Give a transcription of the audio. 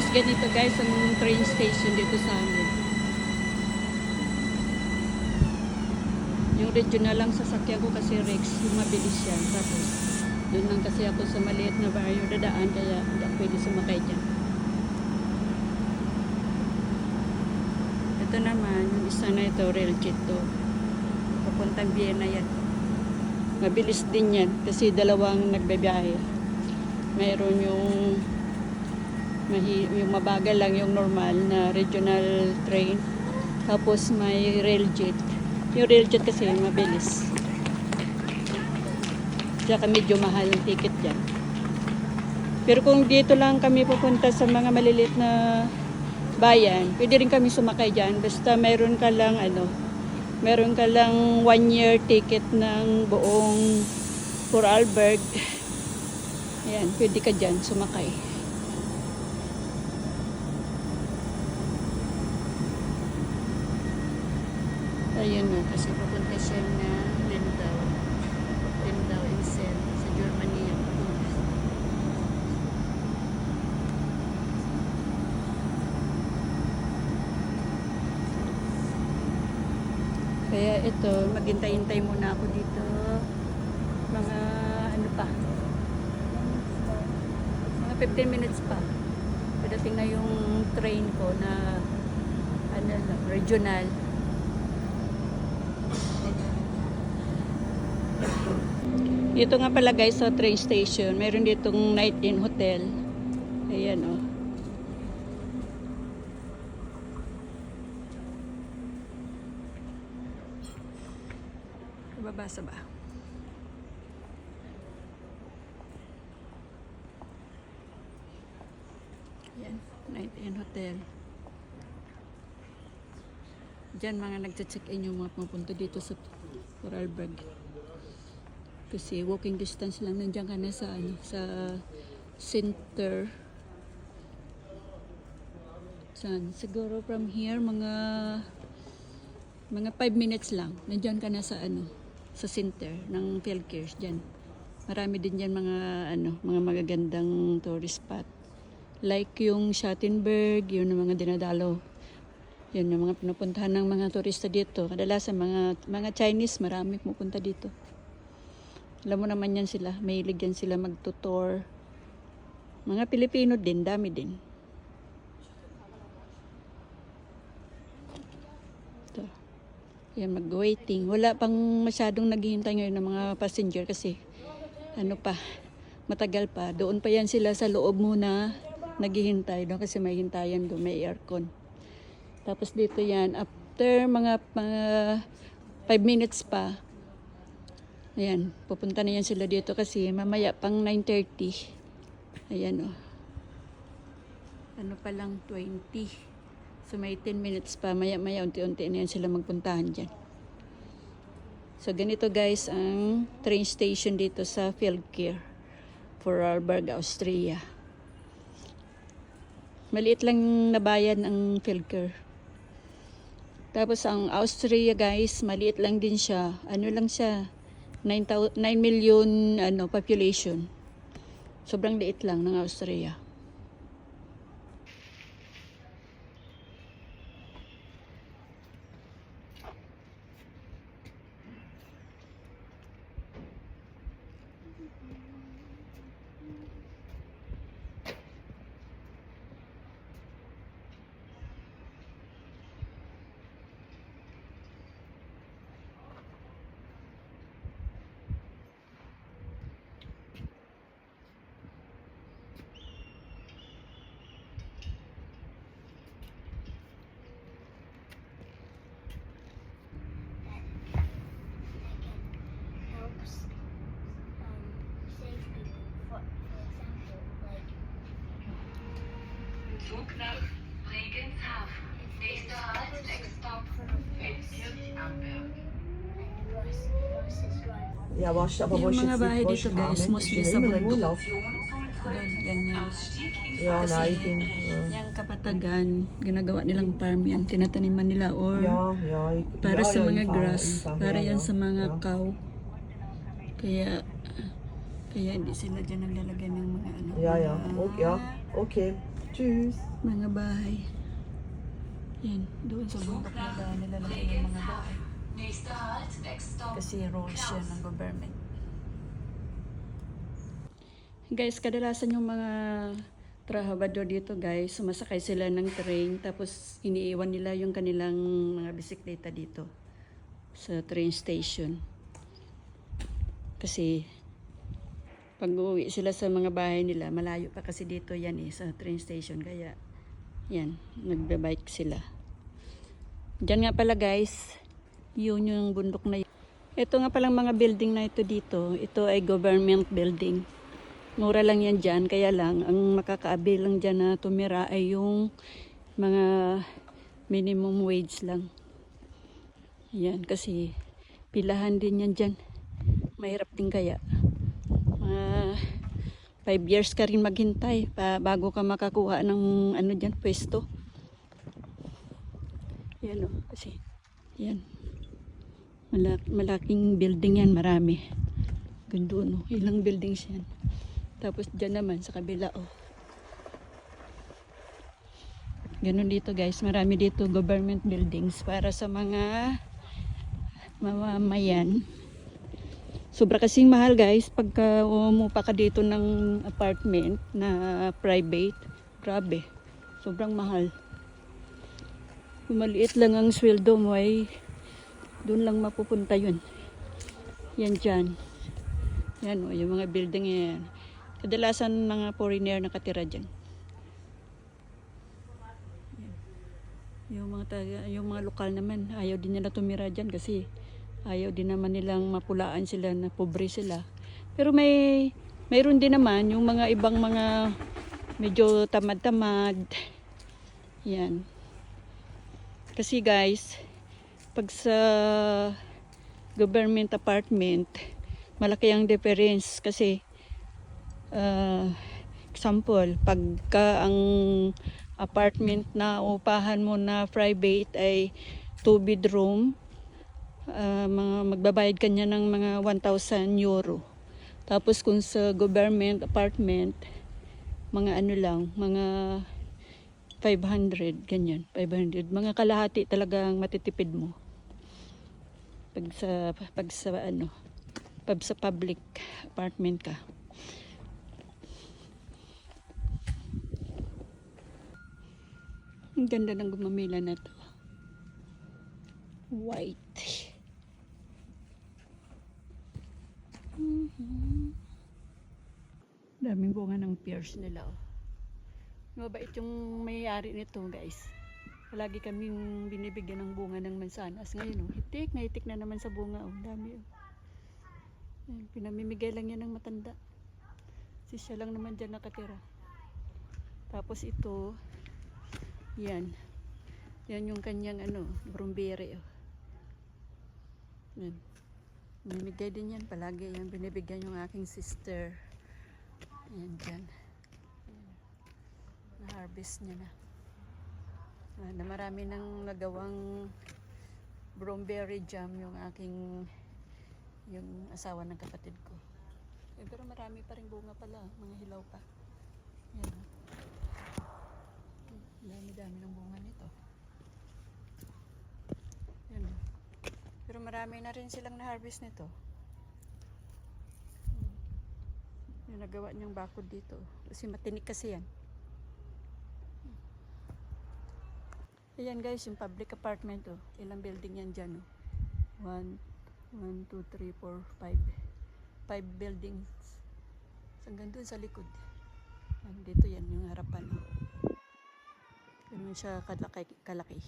guys, ganito guys ang train station dito sa amin. Yung regional lang sasakyan ko kasi Rex, yung mabilis yan. Tapos, doon lang kasi ako sa maliit na baryo dadaan, kaya hindi ako pwede sumakay dyan. Ito naman, yung isa na ito, Railjet to. Papuntang Vienna yan. Mabilis din yan, kasi dalawang nagbabiyahe. Mayroon yung mabagal lang yung normal na regional train. Tapos may Railjet. Yung Railjet kasi mabilis. Tsaka medyo mahal ang ticket dyan. Pero kung dito lang kami pupunta sa mga maliliit na bayan, pwede rin kami sumakay dyan. Basta meron ka lang 1-year ticket ng buong Vorarlberg. Ayan, pwede ka dyan sumakay. Ayun o, kasi papunta siya na Lindau Insel, sa Germany yan. Kaya ito, maghintay-hintay muna ako dito. Mga ano pa, mga 15 minutes pa. Padating na yung train ko na regional. Dito nga pala guys sa train station, meron ditong night-in hotel. Ayan o. Babasa ba? Ayan, night-in hotel. Diyan mga nagche-check-in yung mga pupunta dito sa Vorarlberg. Kasi walking distance lang, nandiyan ka na sa center. Siguro from here mga 5 minutes lang. Nandiyan ka na sa center ng Feldkirch diyan. Marami din diyan mga magagandang tourist spot. Like yung Schattenberg, yun ang mga dinadalo. Yun yung mga pinupuntahan ng mga turista dito. Kadalasan mga Chinese, marami pupunta dito. Alam mo naman yan sila, mahilig yan sila magtutour. Mga Pilipino din, dami din. Ito. Yan, mag-waiting. Wala pang masyadong naghihintay ngayon ng mga passenger kasi matagal pa. Doon pa yan sila sa loob muna naghihintay doon kasi may hintayan doon, may aircon. Tapos dito yan, after mga 5 minutes pa, ayan, pupunta na yan sila dito kasi mamaya pang 9:30. Ayan o. Ano pa lang, 20. So may 10 minutes pa. Maya unti-unti na yan sila magpuntahan dyan. So ganito guys ang train station dito sa Feldkirch, Vorarlberg, Austria. Maliit lang na bayan ang Feldkirch. Tapos ang Austria guys, maliit lang din siya. Ano lang siya? 9 million population. Sobrang liit lang ng Austria. Zug nach Bregenz-Hafen. Nächster Halt, Next Stop, Feldkirch-Amberg. Ja, aber Yung mga bahay dito guys, mostly sa bundok. Urlaub. Ganyan. Ja, Kasi nein, ich bin, yung kapatagan, ginagawa nilang farm yan, tinataniman nila or ja, para sa mga im grass, Farm, para ja, yan sa mga ja. cow. Kaya hindi sila dyan naglalagay ng mga Ja, ja, mga okay, ja, okay. Tschüss. Mga bahay. Yan, doon sa bundok nila nilalagay yung mga bahay. Nächster Halt, next stop. Kasi rules yan ng government. Guys, kadalasan yung mga trabahador dito guys, sumasakay sila ng train tapos iniiwan nila yung kanilang mga bisikleta dito sa train station. Kasi pag uuwi sila sa mga bahay nila, malayo pa kasi dito yan sa train station. Kaya yan, nagbe-bike sila. Diyan nga pala guys, yun yung bundok na yun. Ito nga palang mga building na ito dito, ito ay government building. Mura lang yan dyan, kaya lang, ang makakaabil lang dyan na tumira ay yung mga minimum wage lang. Yan, kasi pilahan din yan dyan. Mahirap din kaya. 5 years ka rin maghintay bago ka makakuha ng ano dyan, pwesto. Yan o, kasi yan. Malaking building yan, marami. Ganda no, ilang buildings yan. Tapos dyan naman sa kabila ganun dito guys, marami dito government buildings para sa mga mamamayan. Sobra kasing mahal guys pagka umupa ka dito ng apartment na private. Grabe, sobrang mahal. Kung maliit lang ang sweldo mo ay doon lang mapupunta yun. Yan dyan. Yan o, yung mga building yan. Kadalasan mga foreigner nakatira dyan. Yung mga lokal naman, ayaw din nila tumira dyan kasi ayaw din naman nilang mapulaan sila na pobre sila. Pero mayroon din naman yung mga ibang mga medyo tamad-tamad. Yan. Kasi guys, pag sa government apartment, malaki ang difference kasi example, pagka ang apartment na upahan mo na private ay 2 bedroom, magbabayad ka niya ng mga 1,000 euro. Tapos kung sa government apartment, mga ano lang, mga 500, ganyan, 500. Mga kalahati talagang matitipid mo. Pag sa public apartment ka. Ang ganda ng gumamila na to. White. Daming bunga ng pears nila. Mabait yung may-ari nito guys. Palagi kaming binibigyan ng bunga ng mansanas. Ngayon hitik na naman sa bunga. Dami. Yan, pinamimigay lang yan ng matanda. Si siya lang naman dyan nakatira. Tapos ito, yan yung kanyang brumbere. Yan. Binibigay din yan palagi. Yan binibigyan yung aking sister. Yan dyan. Na-harvest niya na. Na marami nang nagawang bromberry jam yung asawa ng kapatid ko. Pero marami pa rin bunga pala, mga hilaw pa. Yan. Dami-dami ng bunga nito. Yan. Pero marami na rin silang na-harvest nito. Yung nagawa niyang bakod dito. Kasi matinik kasi yan. Ayan guys, yung public apartment ilang building yan dyan 1, 2, 3, 4, 5 buildings hanggang dun sa likod. Dito yan yung harapan ganun siya kalaki.